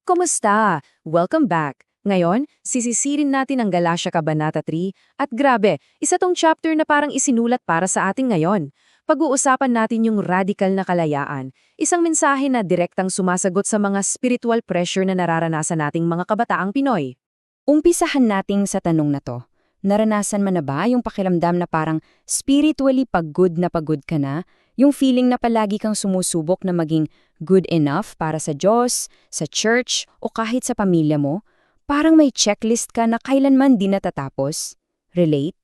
Kumusta? Welcome back! Ngayon, sisisirin natin ang Galatia Kabanata 3 at grabe, isa tong chapter na parang isinulat para sa atin ngayon. Pag-uusapan natin yung radical na kalayaan, isang mensahe na direktang sumasagot sa mga spiritual pressure na nararanasan nating mga kabataang Pinoy. Umpisahan nating sa tanong na to. Naranasan mo na ba yung pakiramdam na parang spiritually na pagod ka na? Yung feeling na palagi kang sumusubok na maging good enough para sa Diyos, sa church, o kahit sa pamilya mo? Parang may checklist ka na kailanman di natatapos? Relate?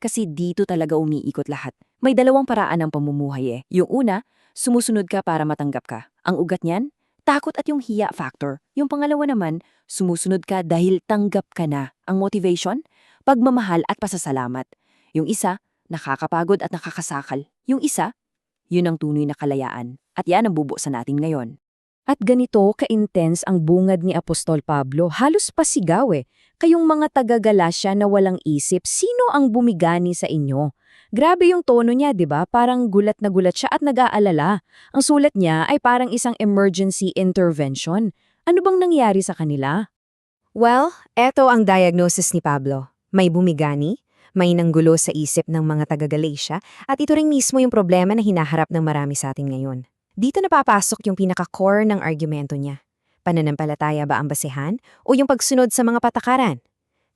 Kasi dito talaga umiikot lahat. May dalawang paraan ng pamumuhay eh. Yung una, sumusunod ka para matanggap ka. Ang ugat niyan, takot at yung hiya factor. Yung pangalawa naman, sumusunod ka dahil tanggap ka na. Ang motivation, pagmamahal at pasasalamat. Yung isa, nakakapagod at nakakasakal. Yung isa, yun ang tunay na kalayaan. At yan ang bubuksan natin ngayon. At ganito ka-intense ang bungad ni Apostol Pablo, halos pasigaw eh. Kayong mga taga-Galacia na walang isip, sino ang bumigani sa inyo? Grabe yung tono niya, di ba? Parang gulat na gulat siya at nag-aalala. Ang sulat niya ay parang isang emergency intervention. Ano bang nangyari sa kanila? Well, eto ang diagnosis ni Pablo. May bumigani, may nanggulo sa isip ng mga taga-Galacia, at ito rin mismo yung problema na hinaharap ng marami sa atin ngayon. Dito napapasok yung pinaka-core ng argumento niya. Pananampalataya ba ang basehan o yung pagsunod sa mga patakaran?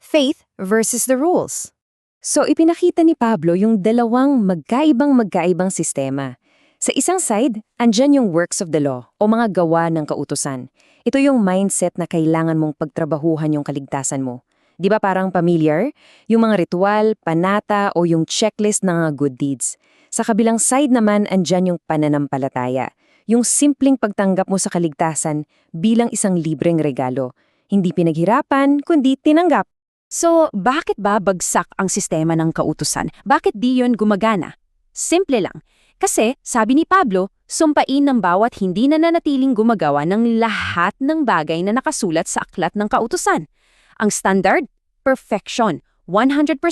Faith versus the rules. So ipinakita ni Pablo yung dalawang magkaibang sistema. Sa isang side, andyan yung works of the law o mga gawa ng kautusan. Ito yung mindset na kailangan mong pagtrabahuhan yung kaligtasan mo. Di ba parang familiar? Yung mga ritual, panata o yung checklist ng mga good deeds. Sa kabilang side naman, andyan yung pananampalataya. Yung simpleng pagtanggap mo sa kaligtasan bilang isang libreng regalo. Hindi pinaghirapan, kundi tinanggap. So, bakit ba bagsak ang sistema ng kautusan? Bakit di yun gumagana? Simple lang. Kasi, sabi ni Pablo, sumpain ng bawat hindi nananatiling gumagawa ng lahat ng bagay na nakasulat sa aklat ng kautusan. Ang standard, perfection, 100%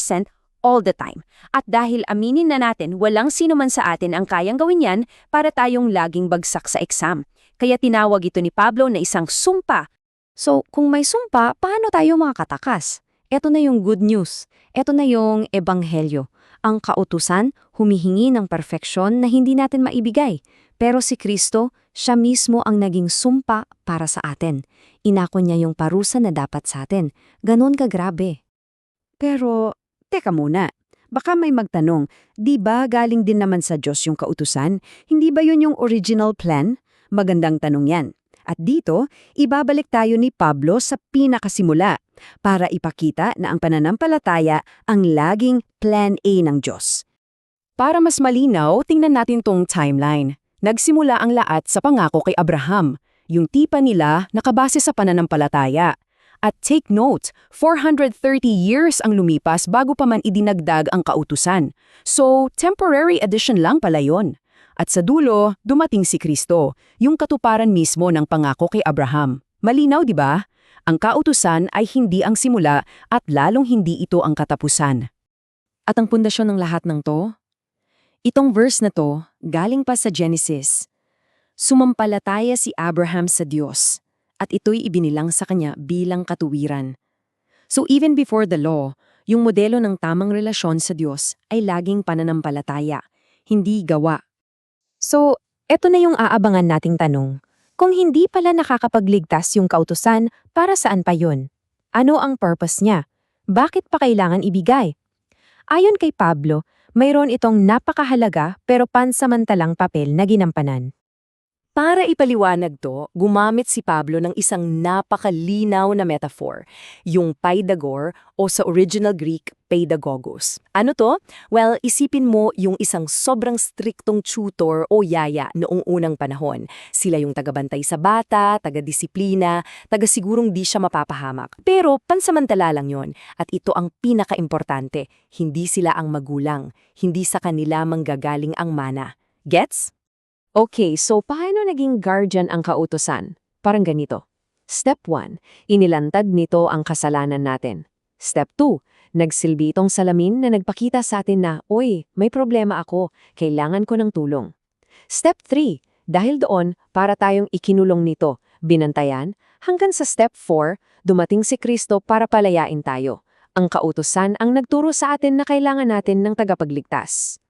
all the time. At dahil aminin na natin, walang sino man sa atin ang kayang gawin yan para tayong laging bagsak sa exam. Kaya tinawag ito ni Pablo na isang sumpa. So, kung may sumpa, paano tayo makakatakas? Ito na yung good news. Ito na yung ebanghelyo. Ang kautusan, humihingi ng perfeksyon na hindi natin maibigay. Pero si Kristo, siya mismo ang naging sumpa para sa atin. Inako niya yung parusa na dapat sa atin. Ganon kagrabe. Pero, teka muna. Baka may magtanong, di ba galing din naman sa Diyos yung kautusan? Hindi ba yun yung original plan? Magandang tanong yan. At dito, ibabalik tayo ni Pablo sa pinakasimula para ipakita na ang pananampalataya ang laging plan A ng Diyos. Para mas malinaw, tingnan natin tong timeline. Nagsimula ang lahat sa pangako kay Abraham, yung tipa nila nakabase sa pananampalataya. At take note, 430 years ang lumipas bago pa man idinagdag ang kautusan. So, temporary addition lang pala yun. At sa dulo, dumating si Kristo, yung katuparan mismo ng pangako kay Abraham. Malinaw, di ba? Ang kautusan ay hindi ang simula at lalong hindi ito ang katapusan. At ang pundasyon ng lahat ng to? Itong verse na to, galing pa sa Genesis. Sumampalataya si Abraham sa Diyos, at ito'y ibinilang sa kanya bilang katuwiran. So even before the law, yung modelo ng tamang relasyon sa Diyos ay laging pananampalataya, hindi gawa. So, eto na yung aabangan nating tanong. Kung hindi pala nakakapagligtas yung kautusan, para saan pa yun? Ano ang purpose niya? Bakit pa kailangan ibigay? Ayon kay Pablo, mayroon itong napakahalaga pero pansamantalang papel na ginampanan. Para ipaliwanag to, gumamit si Pablo ng isang napakalinaw na metaphor, yung paidagor o sa original Greek, paidagogos. Ano to? Well, isipin mo yung isang sobrang striktong tutor o yaya noong unang panahon. Sila yung tagabantay sa bata, taga-disiplina, taga-sigurong di siya mapapahamak. Pero pansamantala lang yon. At ito ang pinaka-importante, hindi sila ang magulang, hindi sa kanila manggagaling ang mana. Gets? Okay, so paano naging guardian ang kautusan? Parang ganito. Step 1, inilantad nito ang kasalanan natin. Step 2, nagsilbi itong salamin na nagpakita sa atin na, "Oy, may problema ako, kailangan ko ng tulong." Step 3, dahil doon, para tayong ikinulong nito, binantayan, Hanggang sa step 4, dumating si Kristo para palayain tayo. Ang kautusan ang nagturo sa atin na kailangan natin ng tagapagligtas.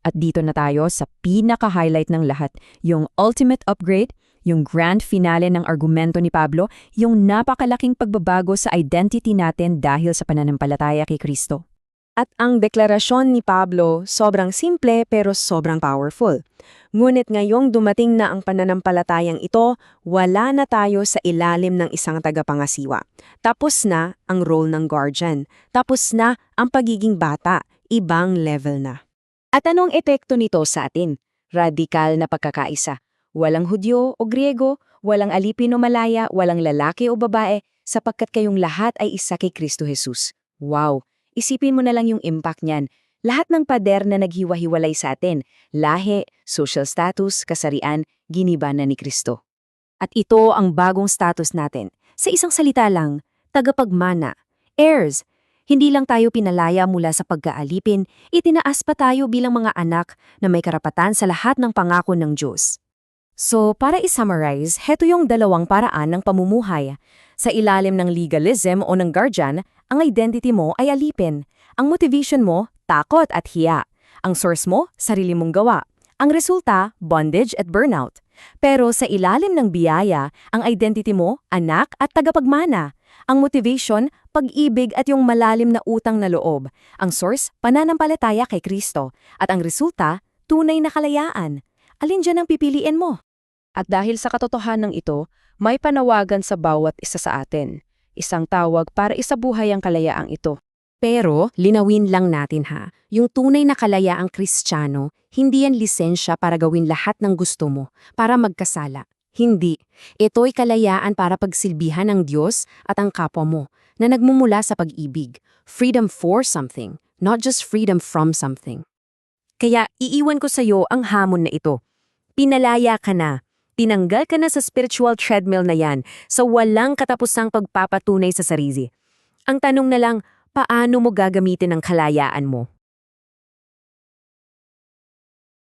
At dito na tayo sa pinaka-highlight ng lahat, yung ultimate upgrade, yung grand finale ng argumento ni Pablo, yung napakalaking pagbabago sa identity natin dahil sa pananampalataya kay Kristo. At ang deklarasyon ni Pablo, sobrang simple pero sobrang powerful. Ngunit ngayong dumating na ang pananampalatayang ito, wala na tayo sa ilalim ng isang tagapangasiwa. Tapos na ang role ng guardian. Tapos na ang pagiging bata. Ibang level na. At anong epekto nito sa atin? Radikal na pagkakaisa. Walang Hudyo o Griego, walang alipin o Malaya, walang lalaki o babae, sapagkat kayong lahat ay isa kay Kristo Jesus. Wow! Isipin mo na lang yung impact niyan. Lahat ng pader na naghiwa-hiwalay sa atin, lahi, social status, kasarian, giniba na ni Kristo. At ito ang bagong status natin. Sa isang salita lang, tagapagmana, heirs. Hindi lang tayo pinalaya mula sa pagkaalipin, itinaas pa tayo bilang mga anak na may karapatan sa lahat ng pangako ng Diyos. So, para i-summarize, heto yung dalawang paraan ng pamumuhay. Sa ilalim ng legalism o ng guardian, ang identity mo ay alipin. Ang motivation mo, takot at hiya. Ang source mo, sarili mong gawa. Ang resulta, bondage at burnout. Pero sa ilalim ng biyaya, ang identity mo, anak at tagapagmana. Ang motivation, pag-ibig at yung malalim na utang na loob. Ang source, pananampalataya kay Kristo. At ang resulta, tunay na kalayaan. Alin dyan ang pipiliin mo? At dahil sa katotohanan ito, may panawagan sa bawat isa sa atin. Isang tawag para isabuhay ang kalayaang ito. Pero, linawin lang natin ha, yung tunay na kalayaang Kristiyano, hindi yan lisensya para gawin lahat ng gusto mo, para magkasala. Hindi. Ito'y kalayaan para pagsilbihan ng Diyos at ang kapwa mo, na nagmumula sa pag-ibig. Freedom for something, not just freedom from something. Kaya iiwan ko sa iyo ang hamon na ito. Pinalaya ka na. Tinanggal ka na sa spiritual treadmill na yan, sa walang katapusang pagpapatunay sa sarili. Ang tanong na lang, paano mo gagamitin ang kalayaan mo?